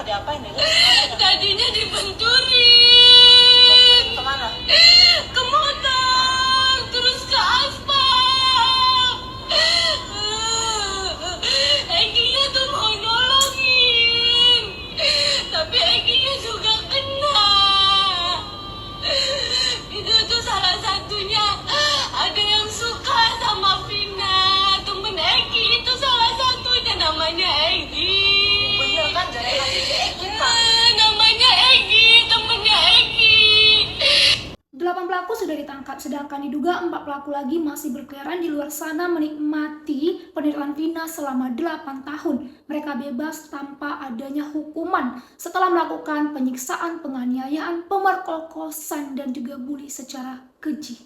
diapain ya? Tadinya dibenturin. Kemana? Ke motor, terus ke aspal. Engginya tuh mau nolongin, tapi Engginya juga kena. Itu tuh salah satunya ada yang suka sama Vina. Temen Enggi itu salah satunya namanya Enggi. Bener kan, jangan kasih ke kita. Namanya Enggi, temennya Enggi. 8 pelaku sudah ditangkap, sedangkan diduga 4 pelaku lagi masih berkeliaran di luar sana menikmati penderitaan Vina selama 8 tahun. Mereka bebas tanpa adanya hukuman setelah melakukan penyiksaan, penganiayaan, pemerkokosan, dan juga bully secara keji.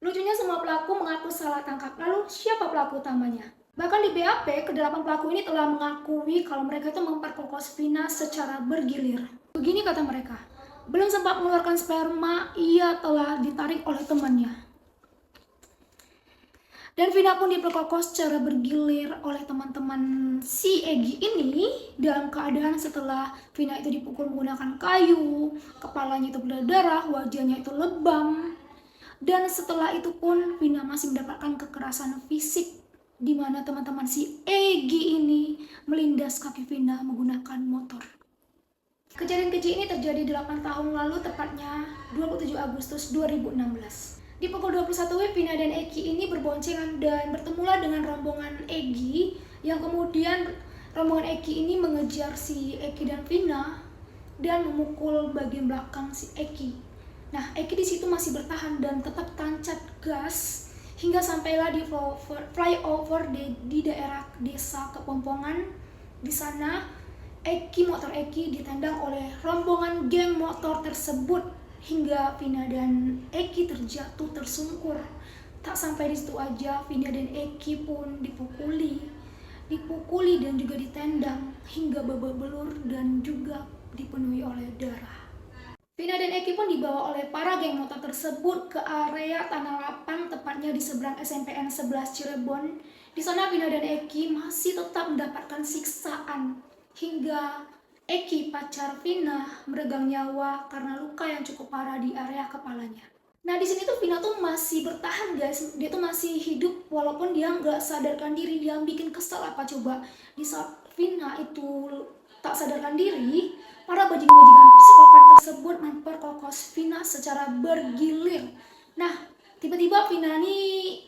Lucunya semua pelaku mengaku salah tangkap. Lalu siapa pelaku utamanya? Bahkan di BAP, ke-8 pelaku ini telah mengakui kalau mereka itu memperkokos Vina secara bergilir. Begini kata mereka, belum sempat mengeluarkan sperma, ia telah ditarik oleh temannya. Dan Vina pun diperkokos secara bergilir oleh teman-teman si Egy ini dalam keadaan setelah Vina itu dipukul menggunakan kayu, kepalanya itu berdarah, wajahnya itu lebam. Dan setelah itu pun Vina masih mendapatkan kekerasan fisik, di mana teman-teman si Egy ini melindas kaki Vina menggunakan motor. Kejadian keji ini terjadi 8 tahun lalu, tepatnya 27 Agustus 2016. Di pukul 21 WIB, Vina dan Egy ini berboncengan dan bertemulah dengan rombongan Egy, yang kemudian rombongan Egy ini mengejar si Egy dan Vina dan memukul bagian belakang si Egy. Nah, Egy di situ masih bertahan dan tetap tancap gas hingga sampailah di flyover di daerah desa Kepompongan. Di sana motor Egy ditendang oleh rombongan geng motor tersebut hingga Vina dan Egy terjatuh tersungkur. Tak sampai di situ aja, Vina dan Egy pun dipukuli dan juga ditendang hingga babak belur dan juga dipenuhi oleh darah. Vina dan Egy pun dibawa oleh para geng motor tersebut ke area Tanah Lapang, tepatnya di seberang SMPN 11 Cirebon. Di sana Vina dan Egy masih tetap mendapatkan siksaan hingga Egy, pacar Vina, meregang nyawa karena luka yang cukup parah di area kepalanya. Nah, di sini tuh Vina tuh masih bertahan, guys. Dia tuh masih hidup walaupun dia nggak sadarkan diri. Yang bikin kesel apa coba? Di saat Vina itu tak sadarkan diri, para bajingan-bajingan psikopat tersebut memperkokos Vina secara bergilir. Nah, tiba-tiba Vina ini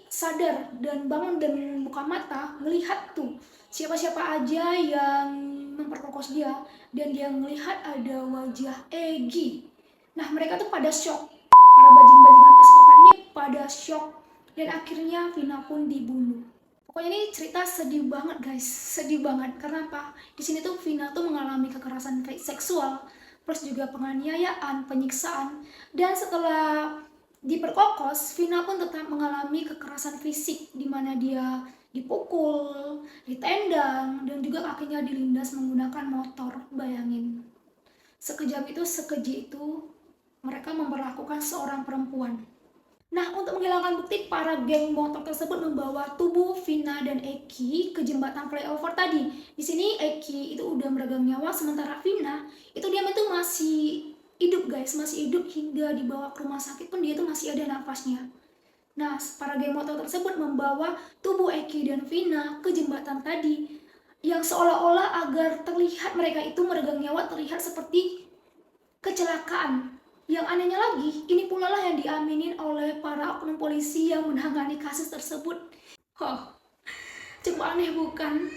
sadar dan bangun dan buka mata, melihat tuh siapa-siapa aja yang memperkokos dia, dan dia melihat ada wajah Egy. Nah, mereka tuh pada shock. Para bajing-bajingan psikopat ini pada shock, dan akhirnya Vina pun dibunuh. Pokoknya ini cerita sedih banget, guys. Sedih banget. Karena apa? Di sini tuh Vina tuh mengalami kekerasan seksual, plus juga penganiayaan, penyiksaan, dan setelah diperkokos, Vina pun tetap mengalami kekerasan fisik, di mana dia dipukul, ditendang, dan juga kakinya dilindas menggunakan motor. Bayangin, sekejam itu, sekeji itu mereka memperlakukan seorang perempuan. Nah, untuk menghilangkan bukti, para geng motor tersebut membawa tubuh Vina dan Egy ke jembatan flyover tadi. Di sini Egy itu udah meregang nyawa, sementara Vina itu dia itu masih hidup, guys, masih hidup hingga dibawa ke rumah sakit pun dia itu masih ada nafasnya. Nah, para geng motor tersebut membawa tubuh Egy dan Vina ke jembatan tadi, yang seolah-olah agar terlihat mereka itu meregang nyawa, terlihat seperti kecelakaan. Yang anehnya lagi, ini pula lah yang diaminin oleh para oknum polisi yang menangani kasus tersebut. Cukup aneh bukan?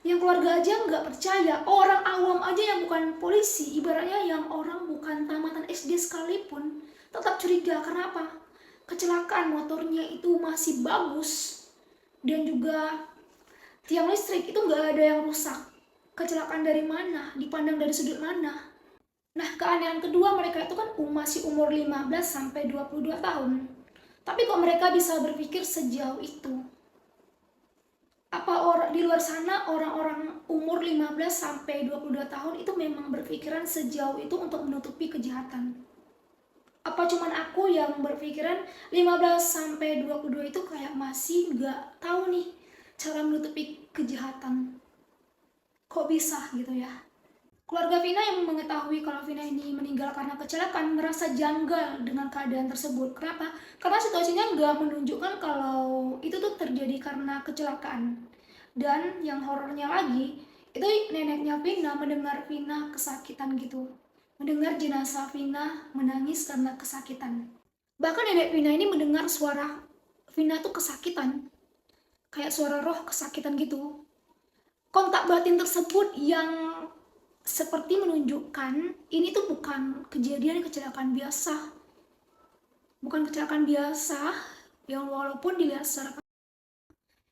Yang keluarga aja nggak percaya, orang awam aja yang bukan polisi, ibaratnya yang orang bukan tamatan SD sekalipun, tetap curiga. Kenapa? Kecelakaan motornya itu masih bagus, dan juga tiang listrik itu nggak ada yang rusak. Kecelakaan dari mana? Dipandang dari sudut mana? Nah, keanehan kedua, mereka itu kan masih umur 15 sampai 22 tahun. Tapi kok mereka bisa berpikir sejauh itu? Apa orang di luar sana, orang-orang umur 15 sampai 22 tahun itu memang berpikiran sejauh itu untuk menutupi kejahatan? Apa cuman aku yang berpikiran 15 sampai 22 itu kayak masih nggak tahu nih cara menutupi kejahatan? Kok bisa gitu ya? Keluarga Vina yang mengetahui kalau Vina ini meninggal karena kecelakaan merasa janggal dengan keadaan tersebut. Kenapa? Karena situasinya nggak menunjukkan kalau itu tuh terjadi karena kecelakaan. Dan yang horornya lagi, itu neneknya Vina mendengar Vina kesakitan gitu. Mendengar jenazah Vina menangis karena kesakitan. Bahkan nenek Vina ini mendengar suara Vina tuh kesakitan. Kayak suara roh kesakitan gitu. Kontak batin tersebut yang seperti menunjukkan ini tuh bukan kejadian kecelakaan biasa. Bukan kecelakaan biasa yang walaupun dilihat secara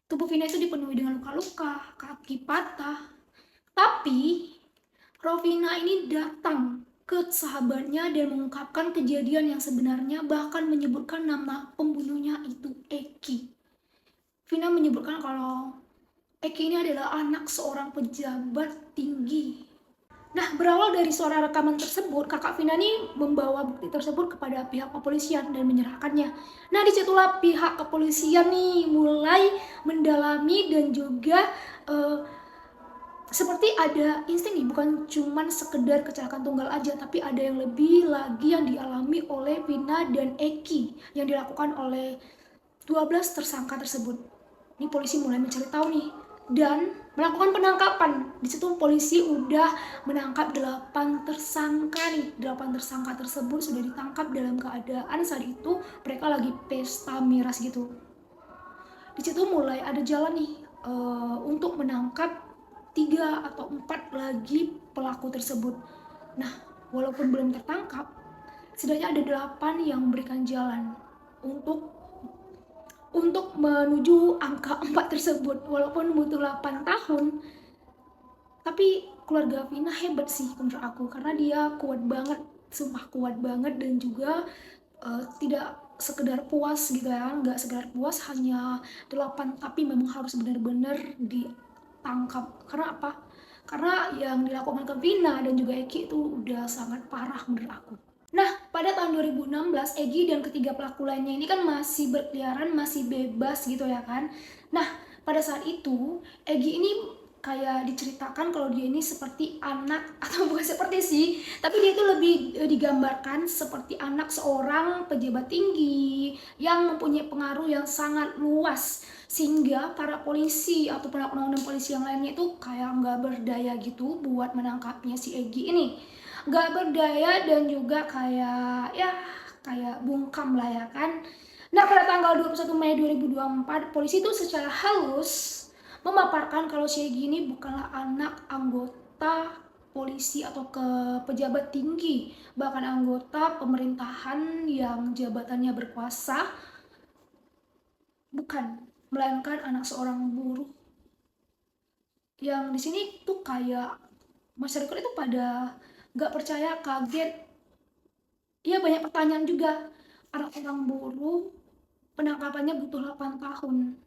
tubuh Vina itu dipenuhi dengan luka-luka, kaki patah. Tapi Rovina ini datang ke sahabatnya dan mengungkapkan kejadian yang sebenarnya, bahkan menyebutkan nama pembunuhnya itu Eki. Vina menyebutkan kalau Eki ini adalah anak seorang pejabat tinggi. Nah, berawal dari suara rekaman tersebut, kakak Vina ini membawa bukti tersebut kepada pihak kepolisian dan menyerahkannya. Nah, disitulah pihak kepolisian nih mulai mendalami dan juga seperti ada insting nih, bukan cuman sekedar kecelakaan tunggal aja, tapi ada yang lebih lagi yang dialami oleh Vina dan Eki yang dilakukan oleh 12 tersangka tersebut. Ini polisi mulai mencari tahu nih dan melakukan penangkapan. Di situ polisi udah menangkap 8 tersangka nih. 8 tersangka tersebut sudah ditangkap dalam keadaan saat itu mereka lagi pesta miras gitu. Di situ mulai ada jalan nih untuk menangkap 3 atau 4 lagi pelaku tersebut. Nah, walaupun belum tertangkap, setidaknya ada 8 yang memberikan jalan untuk menuju angka 4 tersebut. Walaupun butuh 8 tahun, tapi keluarga Vina hebat sih menurut aku, karena dia kuat banget, sumpah kuat banget, dan juga tidak sekedar puas gitu ya, nggak sekedar puas hanya 8, tapi memang harus benar-benar ditangkap. Karena apa? Karena yang dilakukan ke Vina dan juga Eki itu udah sangat parah menurut aku. Nah, pada tahun 2016, Egi dan ketiga pelaku lainnya ini kan masih berkeliaran, masih bebas gitu ya kan. Nah, pada saat itu, Egi ini kayak diceritakan kalau dia ini seperti anak, atau bukan seperti sih, tapi dia itu lebih digambarkan seperti anak seorang pejabat tinggi yang mempunyai pengaruh yang sangat luas, sehingga para polisi atau penegak polisi yang lainnya itu kayak nggak berdaya gitu buat menangkapnya si Egi ini. Nggak berdaya dan juga kayak bungkam lah ya kan. Nah, pada tanggal 21 Mei 2024, polisi itu secara halus memaparkan kalau si Egy ini bukanlah anak anggota polisi atau pejabat tinggi, bahkan anggota pemerintahan yang jabatannya berkuasa, bukan, melainkan anak seorang buruh. Yang di sini tuh kayak masyarakat itu pada nggak percaya, kaget, ya banyak pertanyaan juga. Anak orang buruh penangkapannya butuh 8 tahun.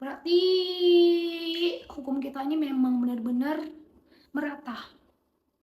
Berarti hukum kita ini memang benar-benar merata.